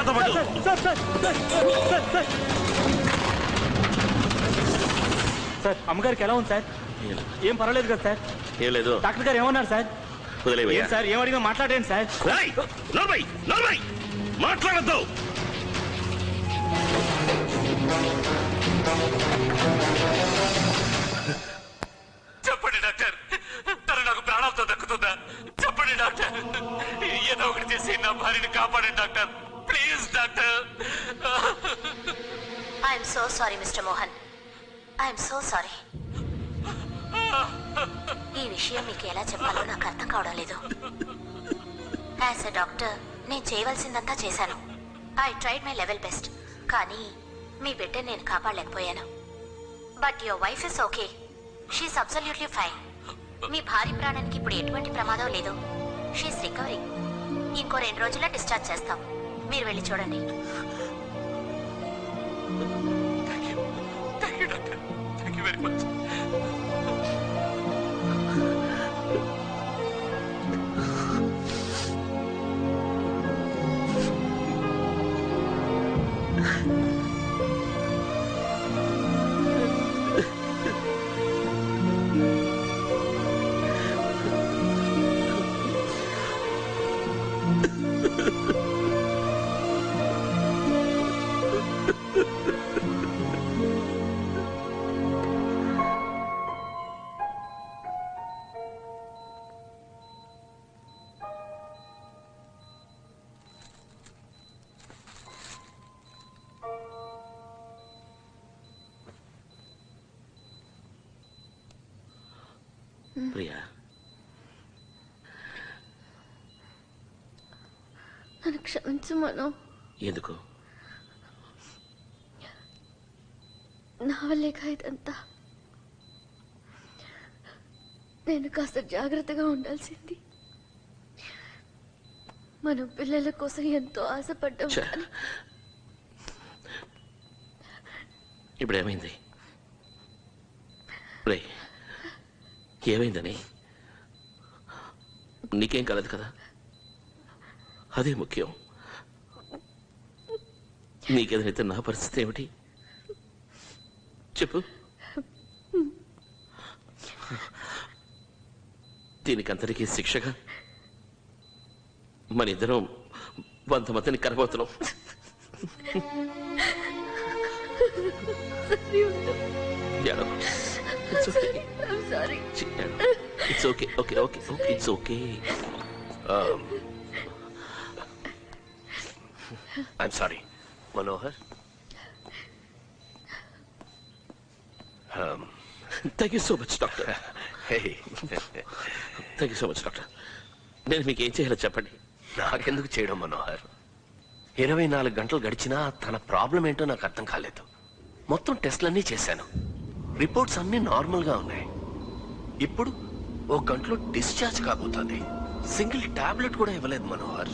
నాతో పాటు. సార్ అమ్మగారికి ఎలా ఉంది సార్? ఏం పర్వాలేదు కదా సార్? ఏం లేదు. డాక్టర్ గారు ఏమన్నారు సార్? వదిలేవయ్యా సార్ ఏం అడిగినా మాట్లాడండి సార్. మాట్లాడద్దు. చెప్పండి డాక్టర్, తను నాకు ప్రాణాలతో దక్కుతుందా? చెప్పండి డాక్టర్, ఏదో ఒకటి చేసి నా భార్యని కాపాడండి doctor, please doctor. I'm so sorry mister Mohan, I'm so sorry. ఈ విషయం మీకు ఎలా చెప్పాలో నాకు అర్థం కావడం లేదు. యాజ్ ఎ డాక్టర్ నేను చేయవలసిందంతా చేశాను. I tried my level best. కానీ మీ బిడ్డని నేను కాపాడలేకపోయాను. But your wife is okay, she's absolutely fine. మీ భార్య ప్రాణానికి ఇప్పుడు ఎటువంటి ప్రమాదం లేదు. She's recovering. ఇంకో 2 రోజుల్లో డిశ్చార్జ్ చేస్తాం. మీరు వెళ్ళి చూడండి. Thank you doctor, thank you very much. Priya, నన్ను క్షమించు మనో. ఎందుకు? నా వల్లేక ఇదంతా. నేను కాస్త జాగ్రత్తగా ఉండాల్సింది. మనం పిల్లల కోసం ఎంతో ఆశపడ్డాం. ఇప్పుడు ఏమైంది? ఏమైందని? నీకేం కలదు కదా, అదే ముఖ్యం. నీకేదైతే నా పరిస్థితి ఏమిటి చెప్పు. దీనికంతటికీ శిక్షగా మన ఇద్దరం 100 మందిని కనబోతున్నాం. I'm sorry. It's okay. It's okay. I'm sorry, Manohar. Thank you so much, doctor. Hey. Thank you so much, doctor. నేను మీకు ఏం చేయాలో చెప్పండి. నాకెందుకు చేయడం మనోహర్? 24 గంటలు గడిచినా తన ప్రాబ్లం ఏంటో నాకు అర్థం కాలేదు. మొత్తం టెస్ట్లన్నీ చేశాను, రిపోర్ట్స్ అన్నీ నార్మల్గా ఉన్నాయి. ఇప్పుడు 1 గంటలో డిశ్చార్జ్ కాబోతుంది. సింగిల్ టాబ్లెట్ కూడా ఇవ్వలేదు మనోహర్.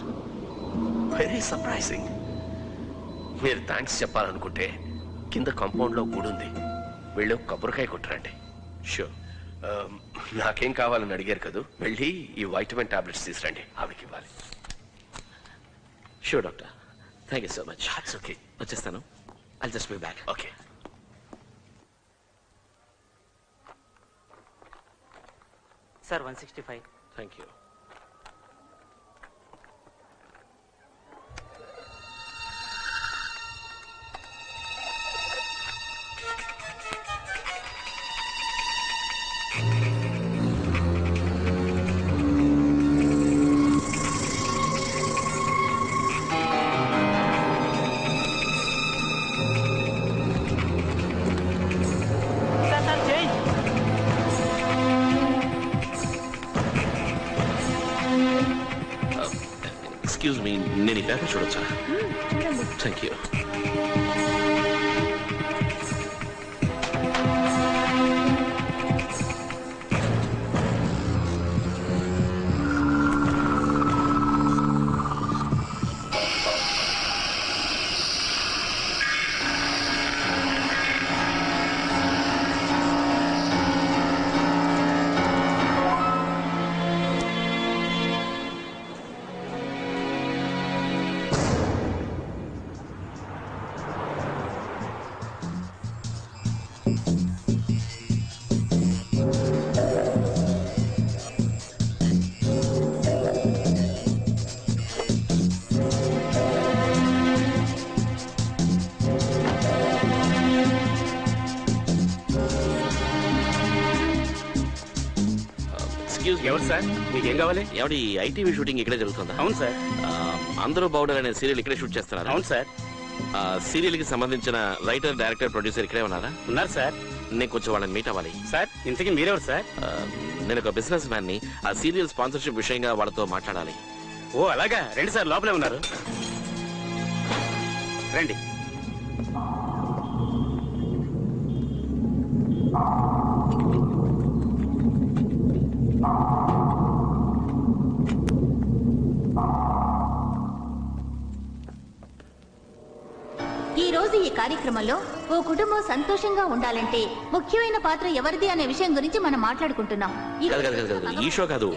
Very surprising. మీరు థ్యాంక్స్ చెప్పాలనుకుంటే కింద కాంపౌండ్లో కూడుంది, వెళ్ళి కొబ్బరికాయ కొట్టరండి. షూర్. నాకేం కావాలని అడిగారు కదా, వెళ్ళి ఈ వైటమిన్ టాబ్లెట్స్ తీసురండి, ఆవిడకి ఇవ్వాలి. Sure doctor, thank you so much. That's okay. వచ్చేస్తాను. I'll just be back. Okay. Sir, 165. Thank you. Excuse me, నేను ఈ పేపర్ చూడొచ్చా? చూడండి. Thank you. ఎక్స్క్యూజ్ ఎవరు సార్? మీకేం కావాలి? ఎవడి ఐటీవీ షూటింగ్ ఇక్కడే జరుగుతుందా? అవును సార్. అందరూ బాగుండాలి అనే సీరియల్ ఇక్కడే షూట్ చేస్తున్నారు. అవును సార్. సీరియల్ కి సంబంధించిన రైటర్, డైరెక్టర్, ప్రొడ్యూసర్ ఇక్కడే ఉన్నారా? ఉన్నారు సార్. నేను కొంచెం వాళ్ళని మీట్ అవ్వాలి. సార్ ఇంతకీ మీరెవరు సార్? నేను ఒక బిజినెస్ మ్యాన్ ని. ఆ సీరియల్ స్పాన్సర్షిప్ విషయంగా వాళ్ళతో మాట్లాడాలి. ఓ అలాగా, రండి సార్, లోపలే ఉన్నారు, రండి. ఈ రోజు ఈ కార్యక్రమంలో ఓ కుటుంబం సంతోషంగా ఉండాలంటే ముఖ్యమైన పాత్ర ఎవరిది అనే విషయం గురించి మనం మాట్లాడుకుంటున్నాం. ఈ షో కాదు,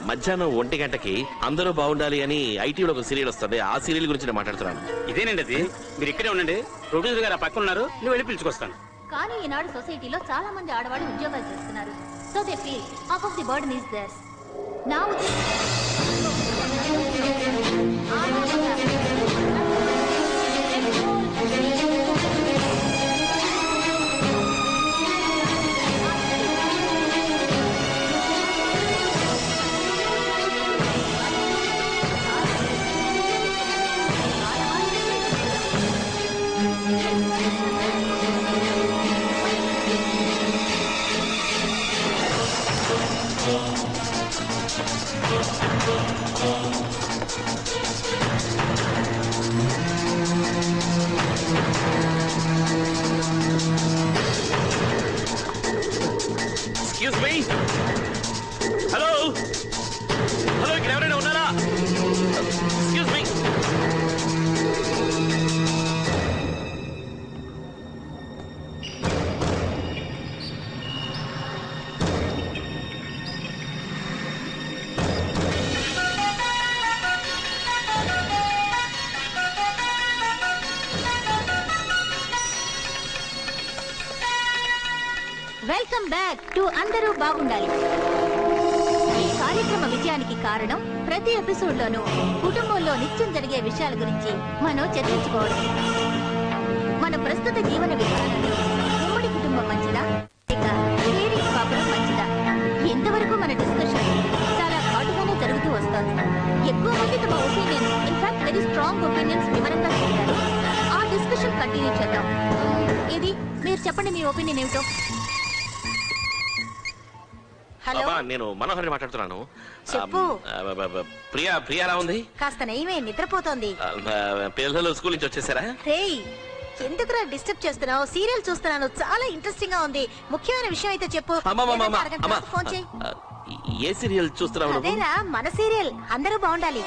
మధ్యాహ్నం 1 గంటకి అందరూ బాగుండాలి అని ఐటీవీలో ఒక సీరియల్ వస్తుంది. ఆ సీరియల్ గురించి నేను మాట్లాడుతున్నాను. ఇదేనండి అది. మీరు ఇక్కడే ఉండండి, ప్రొడ్యూసర్ గారు ఆ పక్కన ఉన్నారు, నువ్వు వెళ్ళి పిలుచుకొస్తాను. కానీ ఈనాడు సొసైటీలో చాలా మంది ఆడవాళ్ళు ఉద్యోగాలు చేస్తున్నారు. So they feel half of the burden is there's. నా ఎక్స్క్యూజ్ మీ. హలో హలో, ఇక్కడ ఎవరైనా ఉన్నారా? Excuse me. Welcome back to అందరూ బాగుండాలి. ఈ కార్యక్రమ విజయానికి కారణం ప్రతి ఎపిసోడ్ లోనూ కుటుంబంలో నిత్యం జరిగే విషయాల గురించి మనం చర్చించుకోవడం. మన ప్రస్తుత జీవన విధానంలో ఉమ్మడి కుటుంబం మంచిదా లేక షేరింగ్ కాపురం మంచిదా? ఎంతవరకు మన డిస్కషన్ చాలా ఘాటుగానే జరుగుతూ వస్తోంది. ఎక్కువ మంది తమ opinion, in fact very strong opinions వివరంగా చెప్పారు. ఆ డిస్కషన్ కంటిన్యూ చేద్దాం. ఇది మీరు చెప్పండి, మీ ఒపీనియన్ ఏమిటో. హలో, నేను మనోహర్ని మాట్లాడుతున్నాను. చెప్పు. ప్రియా ఎలా ఉంది? కాస్త నయమే, నిద్రపోతోంది. పిల్లలు స్కూల్ నుంచి వచ్చేసారా? రేయ్, ఎందుకురా డిస్టర్బ్ చేస్తున్నావు? సీరియల్ చూస్తున్నాను, చాలా ఇంట్రెస్టింగ్ గా ఉంది. ముఖ్యమైన విషయం అయితే చెప్పు. లేదంటే అరగంట తర్వాత ఫోన్ చేయి. ఏ సీరియల్ చూస్తున్నావు? అదేరా మన సీరియల్, అందరూ బాగుండాలి.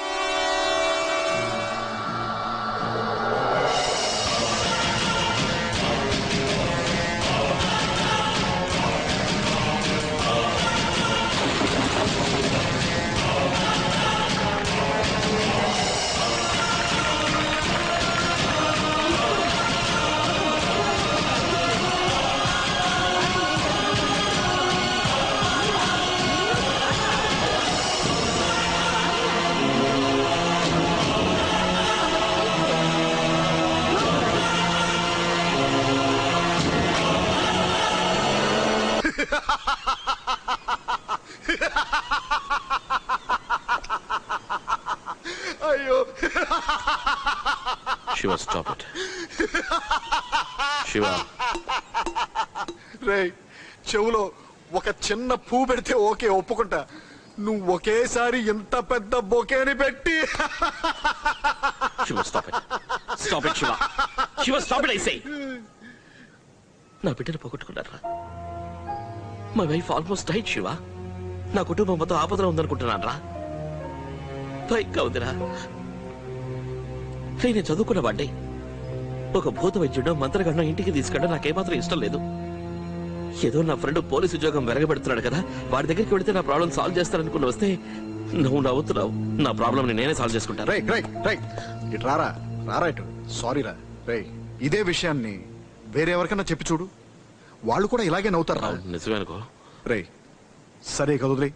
అయ్యో, శివ స్టాప్ ఇట్. శివ, రే, చెవులో ఒక చిన్న పువ్వు పెడితే ఓకే, ఒప్పుకుంటా. నువ్వు ఒకేసారి ఎంత పెద్ద బొకేని పెట్టి. Shiva stop it. Stop it Shiva. Shiva stop it I say. నా బిడ్డను పోగొట్టుకున్నారా? My wife almost died Shiva. నా కుటుంబం మొత్తం ఆపదలో ఉందనుకుంటున్నాను రా. భయంగా ఉందిరా. నేను చదువుకున్న వాడిని. ఒక భూత వైద్యుడు మంత్రగండం ఇంటికి తీసుకెళ్ళడం నాకేమాత్రం ఇష్టం లేదు. ఏదో నా ఫ్రెండ్ పోలీసు ఉద్యోగం వెరగబెడుతున్నాడు కదా, వాడి దగ్గరికి వెళితే నా ప్రాబ్లం సాల్వ్ చేస్తారనుకుని వస్తే నువ్వు నవ్వుతున్నావు. నా ప్రాబ్లం నేనే సాల్వ్ చేసుకుంటాను. రైట్ రైట్ రైట్, ఇటు రారా, రారా ఇటు. సారీ రా. రే, ఇదే విషయాన్ని వేరే ఎవరికైనా చెప్పి చూడు, వాళ్ళు కూడా ఇలాగే నవ్వుతారు రా. నిజమే అనుకో. రే, సరే కదులే,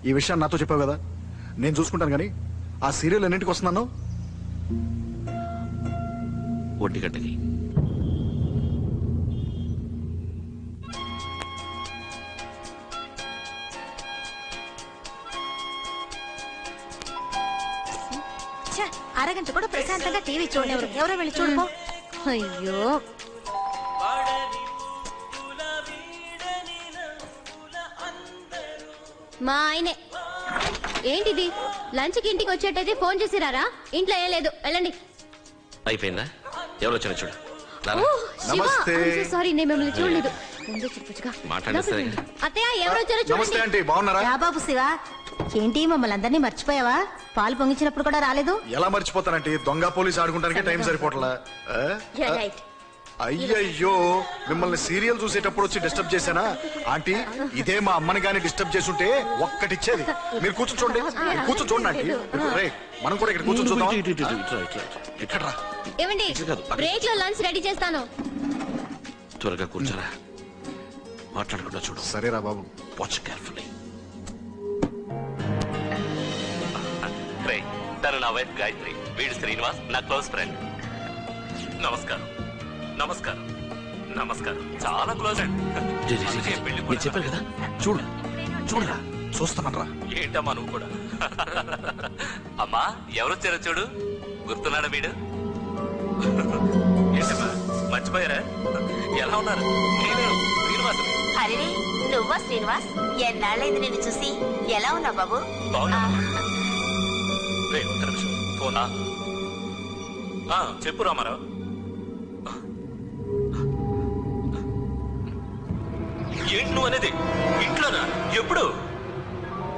ఈ విషయాన్ని నాతో చెప్పావు కదా, నేను చూసుకుంటాను. కానీ ఆ సీరియల్ ఎన్నింటికి వస్తున్నాను? 1 గంటకి. ప్రశాంతంగా టీవీ చూడలేరు. ఎవరో వెళ్ళి చూడుకో. అయ్యో మా ఆయనే. ఏంటిది లంచ్కి ఇంటికి వచ్చేటైతే ఫోన్ చేసిరారా? ఇంట్లో ఏం లేదు, వెళ్ళండి. అయిపోయిందా? ఎవరు వచ్చారో చూడు. నమస్తే. సారీ, నేను మిమ్మల్ని చూడలేదు. ముందే చెప్పొచ్చుగా. మాట్లాడేస్తే అత్తయ్య ఎవరు వచ్చారో నమస్తే చూడండి. ఆంటీ, బాగున్నారా? రా బాబు శివ, ఏంటి మమ్మల్ని అందరినీ మర్చిపోయావా? పాలు పొంగించినప్పుడు కూడా రాలేదు. ఎలా మర్చిపోతానంటే దొంగ పోలీస్ ఆడుకుంటానికే టైం సరిపోట్లా. అయ్యయ్యో, మిమ్మల్ని సీరియల్ చూసేటప్పుడు వచ్చి డిస్టర్బ్ చేశానా ఆంటీ? ఇదే మా అమ్మని గానీ డిస్టర్బ్ చేసుంటే ఒక్కటిచ్చేది. మీరు కూర్చొని చూడండి, మీరు కూర్చొని చూడండి ఆంటీ. రేయ్, మనం కూడా ఇక్కడ కూర్చొని చూద్దాం. ఇక్కడ రా. ఏమండి, బ్రేక్ లో లంచ్ రెడీ చేస్తాను. త్వరగా కూర్చోరా, మాట్లాడకుండా చూడు. సరేరా బాబు. Watch carefully. తను నా వైఫ్ గాయత్రి, వీడు శ్రీనివాస్, నా క్లోజ్ ఫ్రెండ్. నమస్కారం. నమస్కారం. నమస్కారం. చాలా క్లోజ్ అండ్ నేను చెప్పాను కదా, చూడు చూడరా. చూస్తామనరా. ఏంటమ్మా నువ్వు కూడా? అమ్మా ఎవరొచ్చారో చూడు, గుర్తున్నాడా వీడు? ఏంటమ్మా మర్చిపోయారా? ఎలా ఉన్నారు? నేను శ్రీనివాస్. అరే, నువ్వా శ్రీనివాస్? ఎన్నాళ్ళైంది నిన్ను చూసి. ఎలా ఉన్నావు బాబు? బాగున్నా. ఒక్క నిమిషం ఫోనా. చెప్పు రామారావు. ఏంటి నువ్వు అనేది? ఇంట్లోనా? ఎప్పుడు?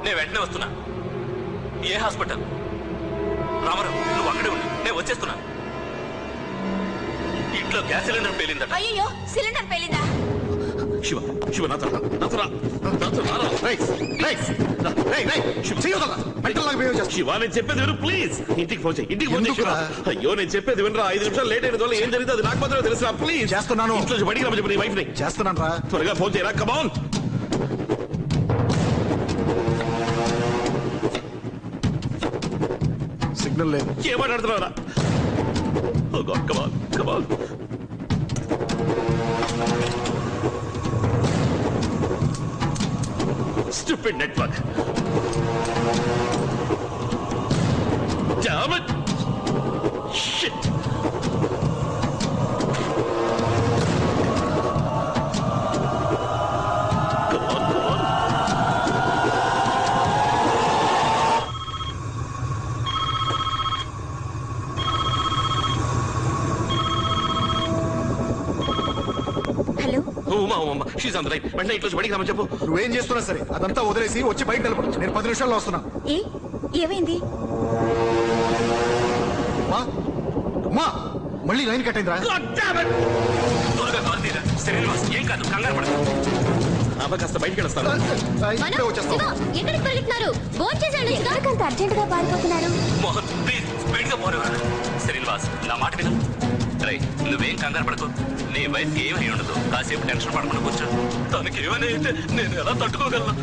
నేను వెంటనే వస్తున్నా. ఏ హాస్పిటల్? రామారావు నువ్వు అక్కడే ఉండు, నేను వచ్చేస్తున్నా. ఇంట్లో గ్యాస్ సిలిండర్ పేలిందట. అయ్యో, సిలిండర్ పేలిందా? శివ, శివ నాతో రా, నాతో రా, నాతో రారా. శివ, నేను చెప్పేది విను ప్లీజ్. ఇంటికి ఫోన్ చేయి, ఇంటికి ఫోన్ చేయి. అయ్యో, నేను చెప్పేది వినరా. 5 నిమిషాలు లేట్ అయిన వల్ల ఏం జరిగింది అది నాకు మాత్రమే తెలుసా? ప్లీజ్. చేస్తున్నాను. ఇంట్లో బడికి రమ్మని చెప్పి నీ వైఫ్ ని. చేస్తున్నాను రా. త్వరగా ఫోన్ చేయరా, కమాన్. సిగ్నల్ లేదు. ఏం మాట్లాడుతున్నారా? కమాన్ కమాన్. Stupid network. Damn it! Shit! Come on, come on. Hello. Uma, she's on the line. వెంటనే ఇట్లా బడికి రమ్మని చెప్పు. నువ్వేం చేస్తున్నా సరే అదంతా వదిలేసి వచ్చి బయట నిలబడు. నేను 10 నిమిషాల్లో వస్తున్నా. ఏమైంది? మళ్ళీ లైన్ కట్ అయిందిరా. త్వరగా కాల్ తీరా. శ్రీనివాస్ ఏం కాదు, కంగారు పడదు. కాస్త బయటికి వెళ్ళొస్తాను. ఇప్పుడే వచ్చేస్తాం. ఎక్కడికి పరిగెత్తున్నారు? ఫోన్ చేశాడు. ఎందుకంత అర్జెంట్ గా పారిపోతున్నారు? మోహన్ ప్లీజ్ స్పీడ్ గా పోనివ్వరా. శ్రీనివాస్ నా మాట విను. రై, నువ్వేం కంగారు పడకు. నీ వైఫ్ ఏమీ ఉండదు. కాసేపు టెన్షన్ పడకుండా కూర్చో. తనకి ఏమని అయితే నేను ఎలా తట్టుకోగలను?